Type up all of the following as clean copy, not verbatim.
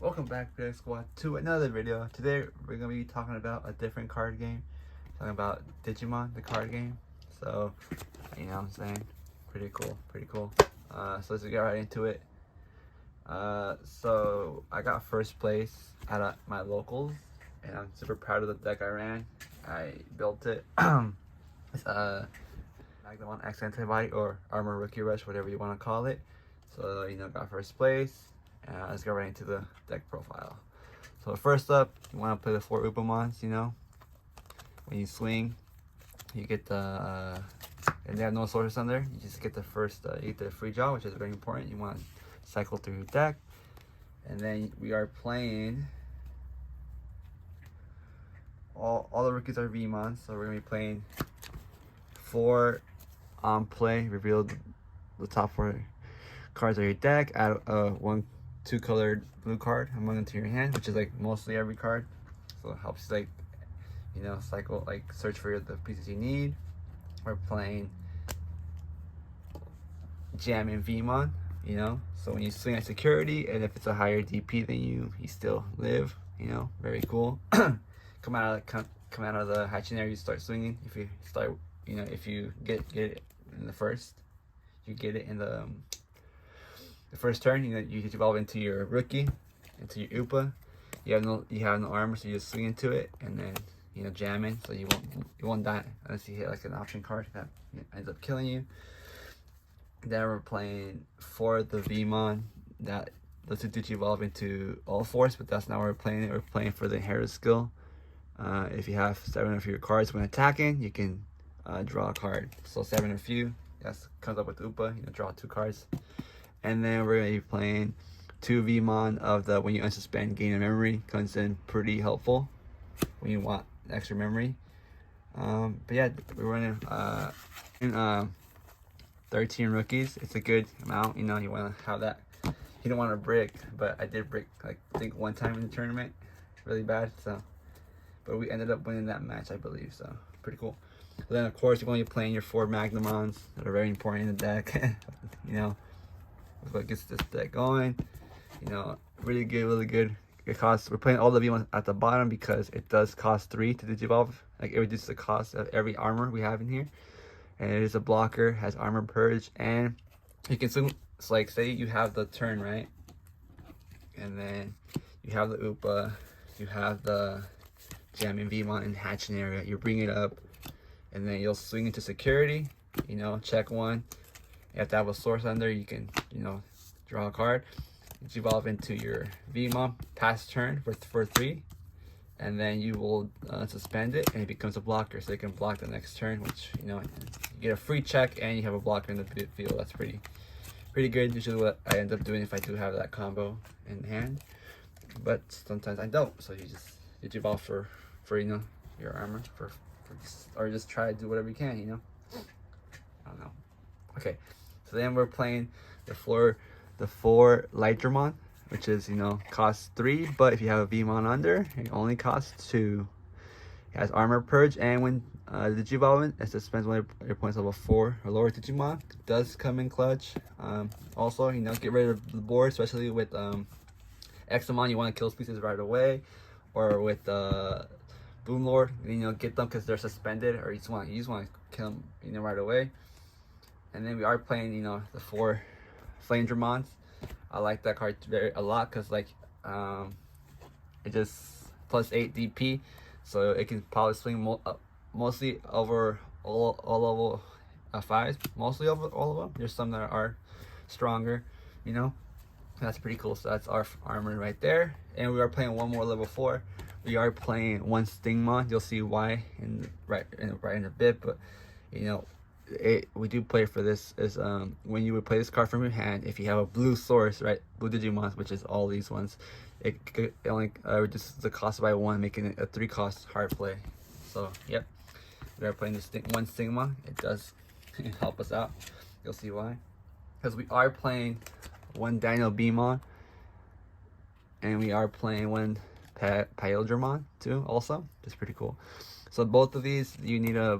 Welcome back, Big Squad, to another video. Today we're gonna be talking about a different card game. Talking about Digimon, the card game. So, you know what I'm saying? Pretty cool. So let's get right into it. So I got first place at my locals, and I'm super proud of the deck I ran. I built it. It's Magnamon X-Antibody or Armor Rookie Rush, whatever you want to call it. So, got first place. Let's go right into the deck profile. So first up, you want to play the 4 Upamons. When you swing, you get the and they have no sources on there. You just get the first, you get the free draw, which is very important. You want to cycle through your deck, and then we are playing. All the rookies are Vmons, so we're gonna be playing 4 on play. Reveal the top 4 cards of your deck. Add 2 colored blue card among into your hand, which is like mostly every card. So it helps cycle, search for the pieces you need. We're playing Jam and Vmon, so when you swing at security, and if it's a higher DP than you still live, very cool. come out of the hatching area, you start swinging. If you start, if you get it in the first, you get it in the first turn, you evolve into your rookie, into your Upa. You have no armor, so you just swing into it and then jam in, so you won't die unless you hit like an option card that ends up killing you. Then we're playing for the Vmon that lets it evolve into all force, but that's not what we're playing it. We're playing for the inherited skill. If you have 7 of your cards when attacking, you can draw a card. So 7 or few, that comes up with Upa. Draw 2 cards. And then we're going to be playing 2 Vmon of the when you unsuspend, gain a memory. Comes in pretty helpful when you want extra memory. But yeah, we're running 13 rookies. It's a good amount. You want to have that. You don't want to brick, but I did brick I think one time in the tournament, really bad. So, but we ended up winning that match, I believe. So pretty cool. But then of course you're going to be playing your 4 Magnamons that are very important in the deck. What gets this deck going, really good. It costs, we're playing all the V1s at the bottom because it does cost 3 to digivolve. It reduces the cost of every armor we have in here, and it is a blocker, has armor purge, and you can swing. It's like, say you have the turn, right, and then you have the Upa, you have the Jamming Vmon in hatching area, you bring it up, and then you'll swing into security, check 1. You have to have a source under. You can, draw a card. You evolve into your Vmon, pass turn for 3, and then you will suspend it, and it becomes a blocker, so you can block the next turn. Which you get a free check, and you have a blocker in the field. That's pretty good. Usually, what I end up doing if I do have that combo in hand, but sometimes I don't. So you evolve for your armor or just try to do whatever you can. I don't know. Okay. So then we're playing the 4 Lightramon, which is, costs 3, but if you have a Vmon under, it only costs 2. It has armor purge, and when Digivolvement, it suspends one of your points level 4 or lower Digimon. It does come in clutch. Also, get rid of the board, especially with Examon. You want to kill pieces right away, or with Boom Lord, get them because they're suspended, or you just want to kill them, right away. And then we are playing, the 4 Flame Dramons. I like that card a lot because, it just plus 8 DP, so it can probably swing mostly over all level 5s, mostly over all of them. There's some that are stronger, That's pretty cool. So that's our armor right there. And we are playing one more level 4. We are playing 1 Stingmon. You'll see why right in a bit, but we do play for this is when you would play this card from your hand, if you have a blue source, right, blue Digimon, which is all these ones, it only reduces the cost by 1, making it a 3 cost hard play. So yep, we are playing this 1 Stigma. It does help us out. You'll see why, because we are playing 1 Dino Beamon, and we are playing 1 Pyldramon too. Also, it's pretty cool. So both of these, you need a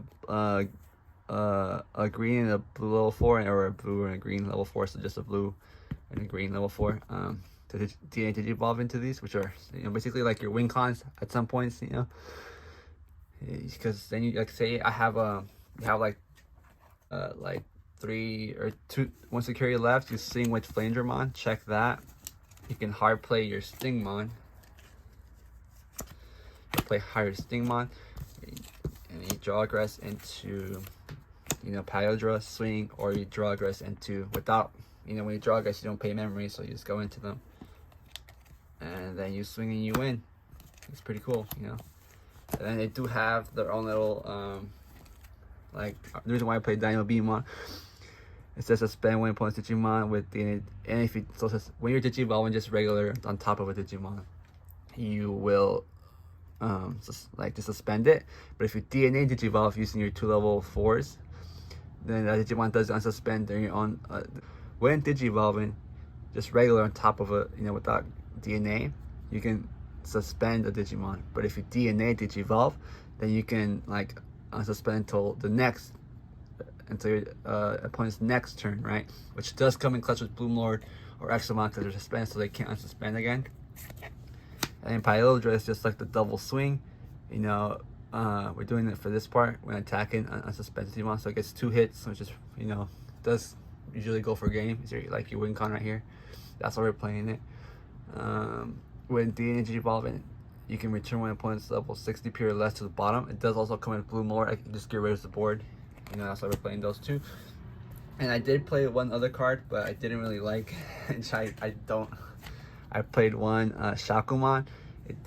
green and a blue level 4, or a blue and a green level 4. So just a blue and a green level 4. to DNA Digivolve into these, which are, you know, basically like your win cons at some points, you know, because then you, like, say I have you have like 1 security left, you swing with Flamedramon, check that. You can hard play your Stingmon, play higher Stingmon, and you draw aggress into, you know, Paliodra, swing, or you draw aggress into, without, you know, when you draw aggress you don't pay memory, so you just go into them, and then you swing and you win. It's pretty cool, you know. And then they do have their own little like, the reason why I play Dynamo Beamon, it says suspend when opponent's Digimon with the, and if you, so it says when you're Digivolving just regular on top of a Digimon, you will just suspend it. But if you DNA Digivolve using your 2 level 4s, then that Digimon does unsuspend during your own when Digivolving just regular on top of a, you know, without DNA, you can suspend a Digimon. But if you DNA Digivolve, then you can like unsuspend until your opponent's next turn, right? Which does come in clutch with Bloomlord or Exomon because they're suspended, so they can't unsuspend again. And Paliodra is just like the double swing, you know. We're doing it for this part when attacking unsuspended Digimon, so it gets 2 hits, which is, you know, does usually go for game. Is like your win con right here. That's why we're playing it. When DNA Digivolving, you can return when opponent's level 60 or less to the bottom. It does also come in Bloomlord. I can just get rid of the board. You know, that's why we're playing those 2. And I did play one other card, but I didn't really like. I played one Shakumon.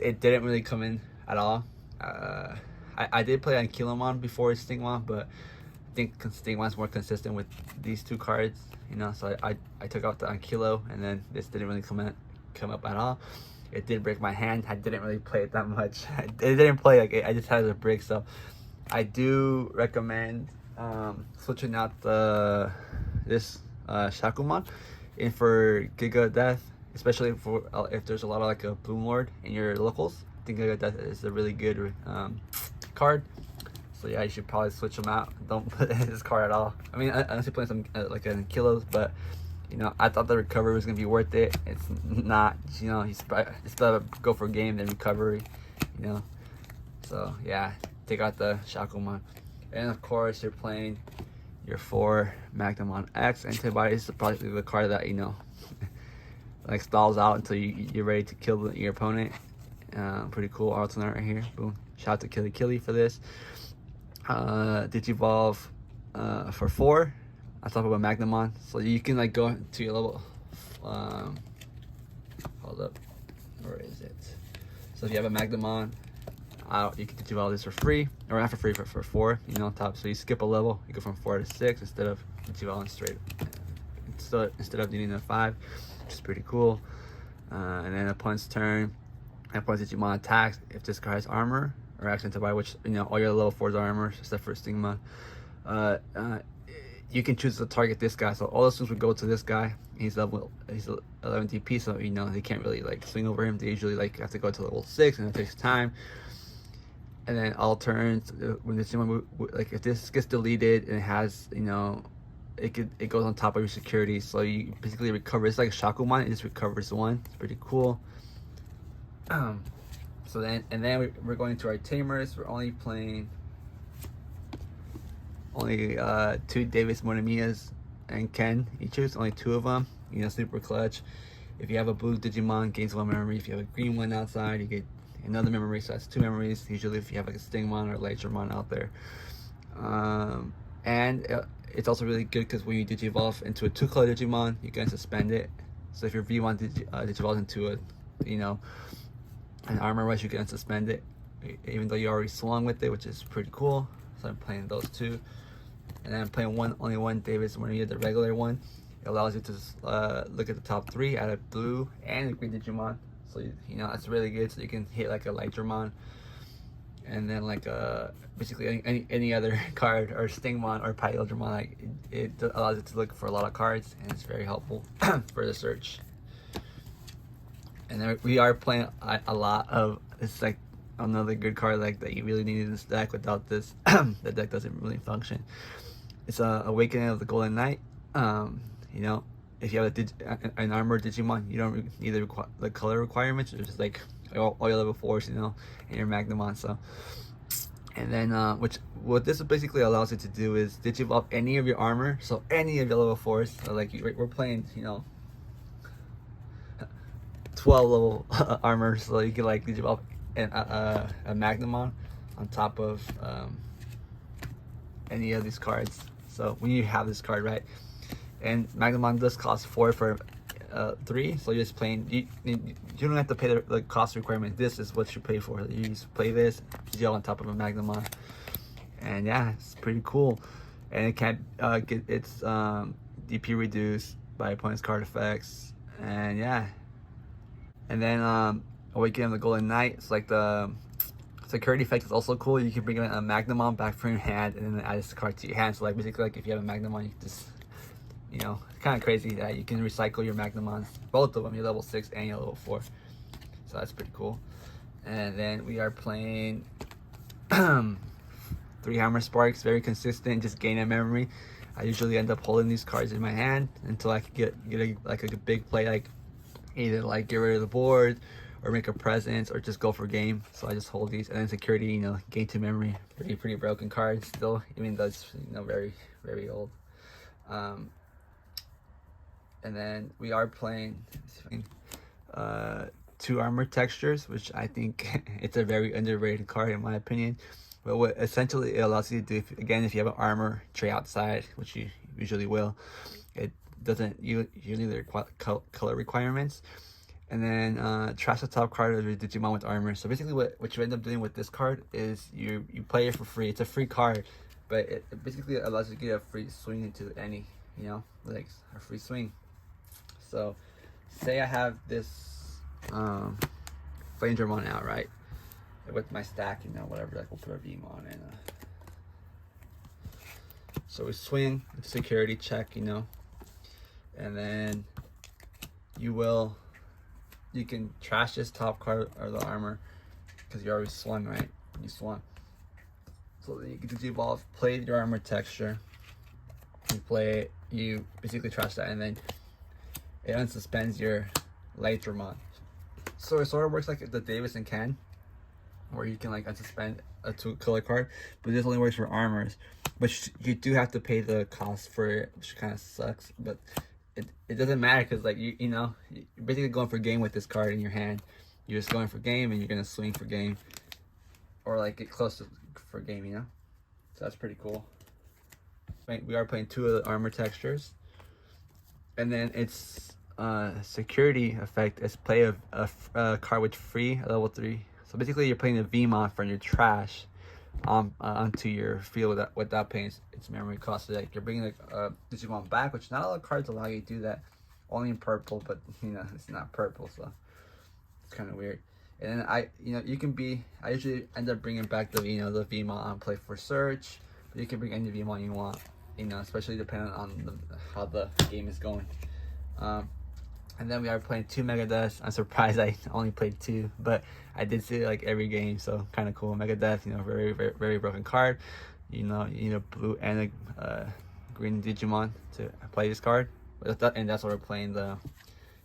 It didn't really come in at all. I did play Ankylomon before Stingmon, but I think Stingmon's more consistent with these 2 cards. You know, so I took out the Ankylo, and then this didn't really come up at all. It did break my hand. I didn't really play it that much. It didn't play like it. I just had it a break. So I do recommend switching out this Shakumon in for Giga Death, especially for if there's a lot of like a Bloomlord in your locals. I think Giga Death is a really good card. So yeah, you should probably switch them out. Don't put this card at all. I mean, I honestly playing some like kilos, but you know, I thought the recovery was gonna be worth it. It's not. You know, he's better go for a game than recovery. You know, so yeah, take out the Shakumon, and of course you're playing your 4 Magnamon X-Antibody. This is probably the card that, you know, like stalls out until you're ready to kill your opponent. Pretty cool alternate right here. Boom! Shout out to Killy for this. Digivolve for 4. On top of a Magnamon, so you can like go to your level. Hold up, where is it? So if you have a Magnamon, you can Digivolve this for free, or not for free, for 4. You know, on top. So you skip a level, you go from 4 to 6 instead of Digivolving straight. Instead of needing a 5, which is pretty cool. And then opponent's turn, opponent's Digimon attacks if this card has armor or X-Antibody, which, you know, all your level 4s are armor except for Stingmon. You can choose to target this guy, so all the swings would go to this guy. He's 11 DP, so you know they can't really like swing over him. They usually like have to go to level 6, and it takes time. And then all turns, when this like if this gets deleted and it has, you know, it goes on top of your security, so you basically recover. It's like Shakumon, it just recovers 1. It's pretty cool. So then we're going to our Tamers. We're only playing. Only 2 Davis Monomiyas and Ken each. Only 2 of them. You know, super clutch. If you have a blue Digimon, gains 1 memory. If you have a green one outside, you get another memory. So that's 2 memories. Usually, if you have like a Stingmon or a Ledgermon out there. And it's also really good because when you Digivolve into a 2-color Digimon, you can suspend it. So if your V1 Digivolves into a, you know, an Armor Rush, you can suspend it, even though you already swung with it, which is pretty cool. So I'm playing those 2. And then I'm playing only one Davis Monomia, the regular one. It allows you to look at the top 3 out of blue and green Digimon. So you know, that's really good. So you can hit like a Ledgermon, and then like basically any other card, or Stingmon or Paliodramon. Like it allows you to look for a lot of cards, and it's very helpful for the search. And then we are playing a lot of, it's like another good card like that you really need in this deck. Without this, the deck doesn't really function. It's Awakening of the Golden Knight. You know, if you have an armor Digimon, you don't need the color requirements. It's just like all your level 4s, you know, and your Magnamon. So, and then what this basically allows it to do is digivolve any of your armor. So any of your level 4s. So like we're playing, you know, 12 level armor, so you can like digivolve a Magnamon on top of any of these cards. So when you have this card, right, and Magnamon does cost 4 for 3, so you're just playing. You don't have to pay the cost requirement. This is what you pay for. You just play this, gel on top of a Magnamon, and yeah, it's pretty cool. And it can get its DP reduced by opponent's card effects, and yeah. And then Awakening of the Golden Knight. It's like the security effect is also cool. You can bring in a Magnamon back from your hand and then add this card to your hand. So like basically, like if you have a Magnamon, you just, you know, it's kind of crazy that you can recycle your Magnamons, both of them, your level 6 and your level 4. So that's pretty cool. And then we are playing 3 Hammer Sparks, very consistent, just gain a memory. I usually end up holding these cards in my hand until I can get a big play, like either like get rid of the board or make a presence or just go for game. So I just hold these. And then security, you know, gain 2 memory. Pretty broken card still, even though it's, you know, very old. And then we are playing 2 armor textures, which I think it's a very underrated card in my opinion. But what essentially it allows you to do, if you have an armor tray outside, which you usually will, it doesn't usually their color requirements. And then trash the top card of your Digimon with armor. So basically what you end up doing with this card is you play it for free. It's a free card, but it basically allows you to get a free swing into any, you know, like a free swing. So say I have this Flame Dramon out, right, with my stack, you know, whatever, like we'll put a Vmon in. So we swing, security check, you know, and then you can trash this top card or the armor because you already swung, right? You swung. So then you can evolve, play your armor texture, you play it, you basically trash that, and then it unsuspends your Light Dramon. So it sort of works like the Davis and Ken, where you can like unsuspend a 2 color card, but this only works for armors. But you do have to pay the cost for it, which kind of sucks. But it doesn't matter because like you know, you're basically going for game with this card in your hand. You're just going for game and you're gonna swing for game, or like get close to for game, you know. So that's pretty cool. We are playing 2 of the armor textures, and then it's security effect is play a card with free level 3. So basically, you're playing a Vmon from your trash onto your field without paying its memory cost. So like you're bringing a Digimon back, which not all the cards allow you to do that. Only in purple, but you know it's not purple, so it's kind of weird. And then I usually end up bringing back the Vmon on play for search, but you can bring any Vmon you want, you know, especially depending on how the game is going. And then we are playing 2 Megadeths. I'm surprised I only played 2, but I did see like every game, so kind of cool. Megadeth, you know, very broken card. You know, you need a blue and a green Digimon to play this card. And that's why we're playing the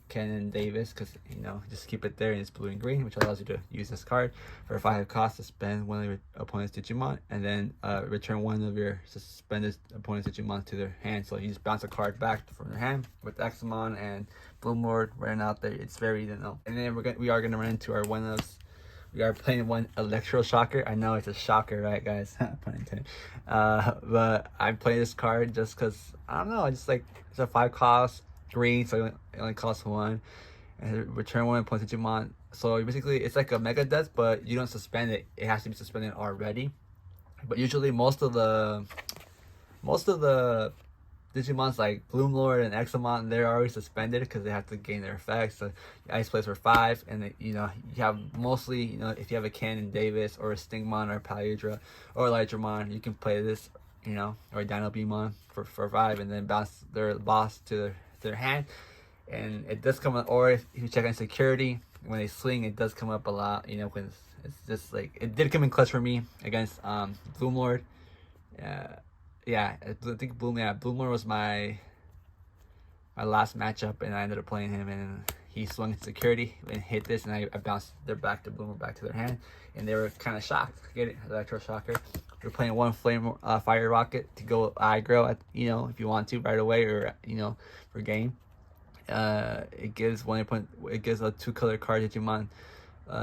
Ken and Davis, because you know, just keep it there and it's blue and green, which allows you to use this card for 5 cost to spend one of your opponent's Digimon, and then return one of your suspended opponent's Digimon to their hand. So you just bounce a card back from their hand with Examon and Bloomlord running out there. It's very, you know. And then we are gonna run into our one of. We are playing one Electro Shocker. I know it's a shocker, right, guys? Pun intended. But I'm playing this card just because I don't know. I just like it's a 5 cost green, so it only costs 1, and return 1 point Digimon. So basically, it's like a Mega Death, but you don't suspend it. It has to be suspended already. But usually, most of the Digimons like Bloomlord and Examon, they're already suspended because they have to gain their effects. So Ice plays for 5, and then, you know, you have mostly, you know, if you have a Cannon Davis or a Stingmon or a Paliodra or a Lightramon, you can play this, you know, or a Dino Beamon for 5, and then bounce their boss to their hand. And it does come up, or if you check on security, when they swing, it does come up a lot, you know, because it's just like, it did come in clutch for me against Bloomlord. Yeah, I think Bloomlord was my my last matchup, and I ended up playing him, and he swung into security and hit this, and I bounced their back to bloomer back to their hand, and they were kind of shocked. Get it? Electro shocker. We're playing one flame fire rocket to go aggro at, you know, if you want to right away, or you know, for game. It gives it gives a 2-color card Digimon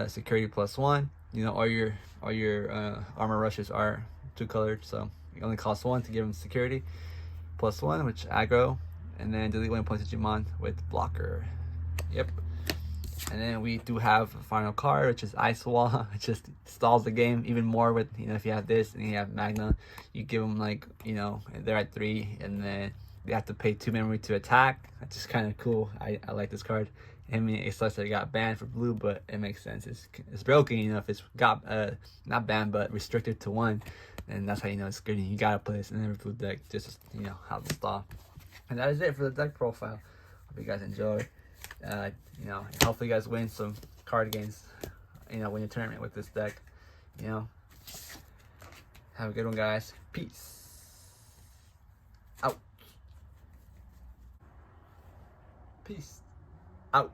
security +1. You know, all your armor rushes are 2-colored, so it only costs 1 to give them security +1, which aggro, and then delete 1 point Digimon with blocker. Yep. And then we do have a final card, which is Ice Wall. It just stalls the game even more with, you know, if you have this and you have Magna, you give them, like, you know, they're at 3, and then they have to pay 2 memory to attack. That's just kind of cool. I like this card. I mean, it sucks that it got banned for blue, but it makes sense. It's broken, you know, if it's got, not banned, but restricted to 1, and that's how you know it's good. You gotta play this in every blue deck, just, you know, how to stall. And that is it for the deck profile. Hope you guys enjoy. You know, hopefully you guys win some card games, you know, win your tournament with this deck. You know, have a good one, guys. Peace out. Peace out.